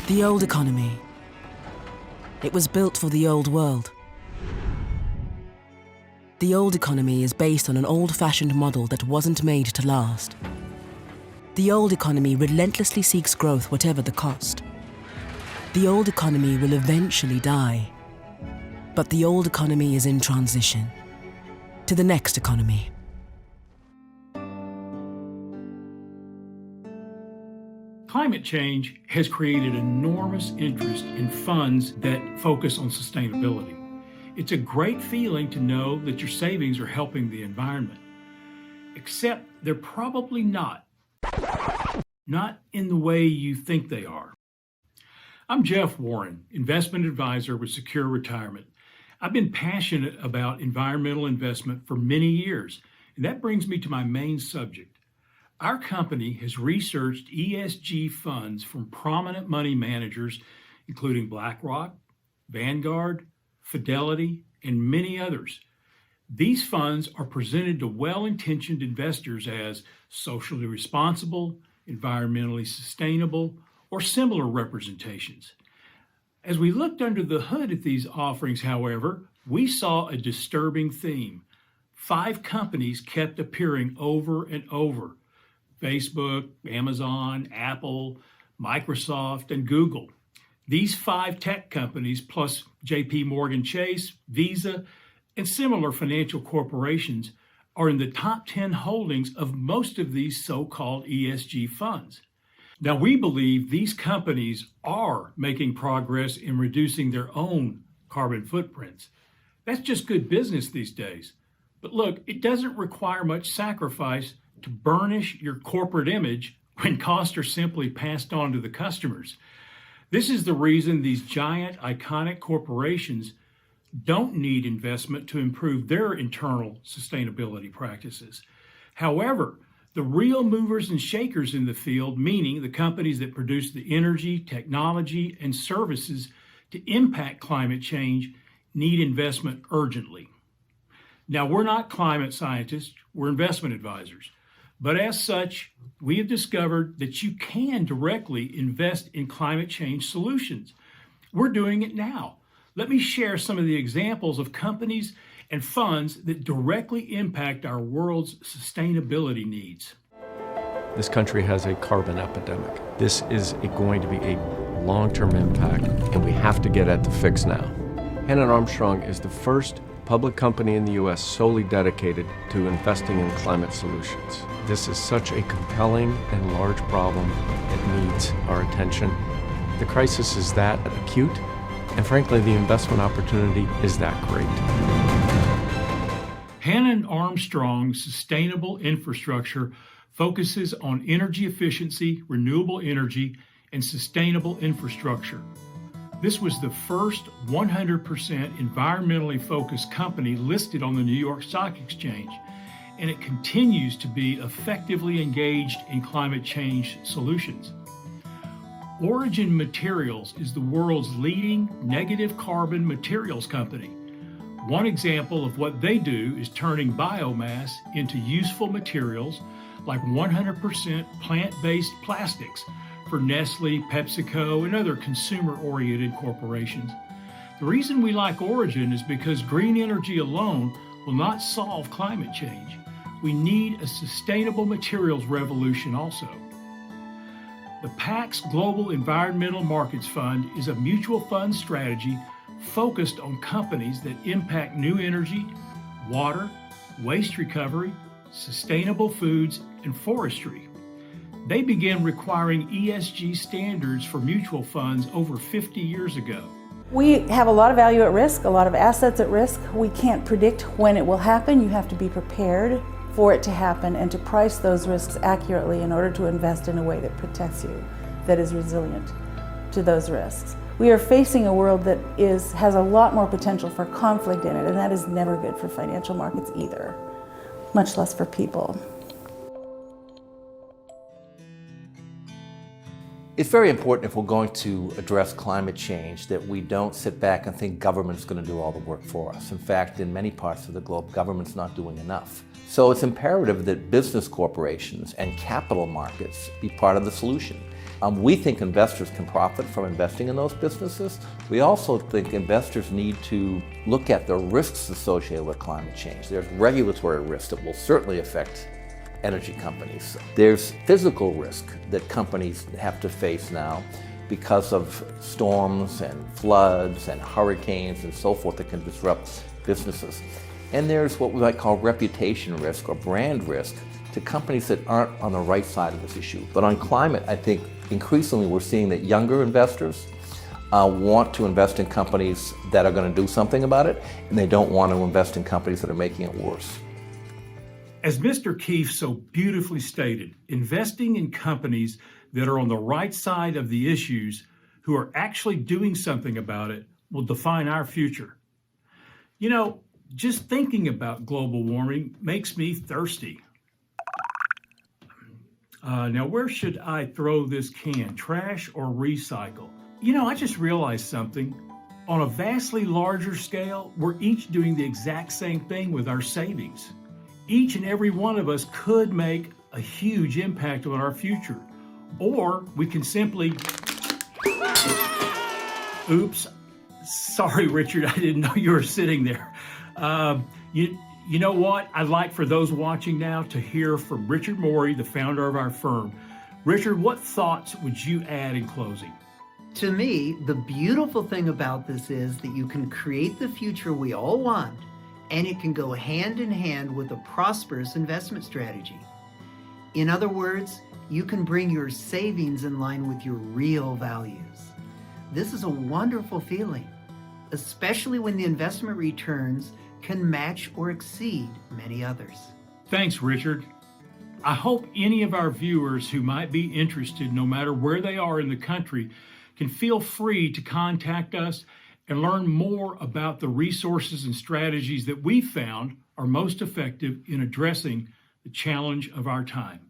The old economy. It was built for the old world. The old economy is based on an old-fashioned model that wasn't made to last. The old economy relentlessly seeks growth whatever the cost. The old economy will eventually die. But the old economy is in transition to the next economy. Climate change has created enormous interest in funds that focus on sustainability. It's a great feeling to know that your savings are helping the environment, except they're probably not in the way you think they are. I'm Jeff Warren, investment advisor with Secure Retirement. I've been passionate about environmental investment for many years, and that brings me to my main subject. Our company has researched ESG funds from prominent money managers, including BlackRock, Vanguard, Fidelity, and many others. These funds are presented to well-intentioned investors as socially responsible, environmentally sustainable, or similar representations. As we looked under the hood at these offerings, however, we saw a disturbing theme. 5 companies kept appearing over and over: Facebook, Amazon, Apple, Microsoft, and Google. These 5 tech companies, plus JP Morgan Chase, Visa, and similar financial corporations, are in the top 10 holdings of most of these so-called ESG funds. Now, we believe these companies are making progress in reducing their own carbon footprints. That's just good business these days. But look, it doesn't require much sacrifice to burnish your corporate image when costs are simply passed on to the customers. This is the reason these giant, iconic corporations don't need investment to improve their internal sustainability practices. However, the real movers and shakers in the field, meaning the companies that produce the energy, technology, and services to impact climate change, need investment urgently. Now, we're not climate scientists, we're investment advisors. But as such, we have discovered that you can directly invest in climate change solutions. We're doing it now. Let me share some of the examples of companies and funds that directly impact our world's sustainability needs. This country has a carbon epidemic. This is going to be a long-term impact, and we have to get at the fix now. Hannon Armstrong is the first public company in the U.S. solely dedicated to investing in climate solutions. This is such a compelling and large problem that needs our attention. The crisis is that acute, and frankly, the investment opportunity is that great. Hannon Armstrong's sustainable infrastructure focuses on energy efficiency, renewable energy, and sustainable infrastructure. This was the first 100% environmentally focused company listed on the New York Stock Exchange, and it continues to be effectively engaged in climate change solutions. Origin Materials is the world's leading negative carbon materials company. One example of what they do is turning biomass into useful materials like 100% plant-based plastics for Nestle, PepsiCo, and other consumer-oriented corporations. The reason we like Origin is because green energy alone will not solve climate change. We need a sustainable materials revolution also. The PAX Global Environmental Markets Fund is a mutual fund strategy focused on companies that impact new energy, water, waste recovery, sustainable foods, and forestry. They began requiring ESG standards for mutual funds over 50 years ago. We have a lot of value at risk, a lot of assets at risk. We can't predict when it will happen. You have to be prepared for it to happen and to price those risks accurately in order to invest in a way that protects you, that is resilient to those risks. We are facing a world that has a lot more potential for conflict in it, and that is never good for financial markets either, much less for people. It's very important if we're going to address climate change that we don't sit back and think government's going to do all the work for us. In fact, in many parts of the globe, government's not doing enough. So it's imperative that business corporations and capital markets be part of the solution. We think investors can profit from investing in those businesses. We also think investors need to look at the risks associated with climate change. There's regulatory risk that will certainly affect energy companies. There's physical risk that companies have to face now because of storms and floods and hurricanes and so forth that can disrupt businesses. And there's what we might call reputation risk or brand risk to companies that aren't on the right side of this issue. But on climate, I think increasingly we're seeing that younger investors want to invest in companies that are going to do something about it, and they don't want to invest in companies that are making it worse. As Mr. Keefe so beautifully stated, investing in companies that are on the right side of the issues, who are actually doing something about it, will define our future. You know, just thinking about global warming makes me thirsty. Now, where should I throw this can? Trash or recycle? You know, I just realized something. On a vastly larger scale, we're each doing the exact same thing with our savings. Each and every one of us could make a huge impact on our future. Or we can simply, oops, sorry, Richard, I didn't know you were sitting there. You know what? I'd like for those watching now to hear from Richard Morey, the founder of our firm. Richard, what thoughts would you add in closing? To me, the beautiful thing about this is that you can create the future we all want, and it can go hand in hand with a prosperous investment strategy. In other words, you can bring your savings in line with your real values. This is a wonderful feeling, especially when the investment returns can match or exceed many others. Thanks, Richard. I hope any of our viewers who might be interested, no matter where they are in the country, can feel free to contact us and learn more about the resources and strategies that we found are most effective in addressing the challenge of our time.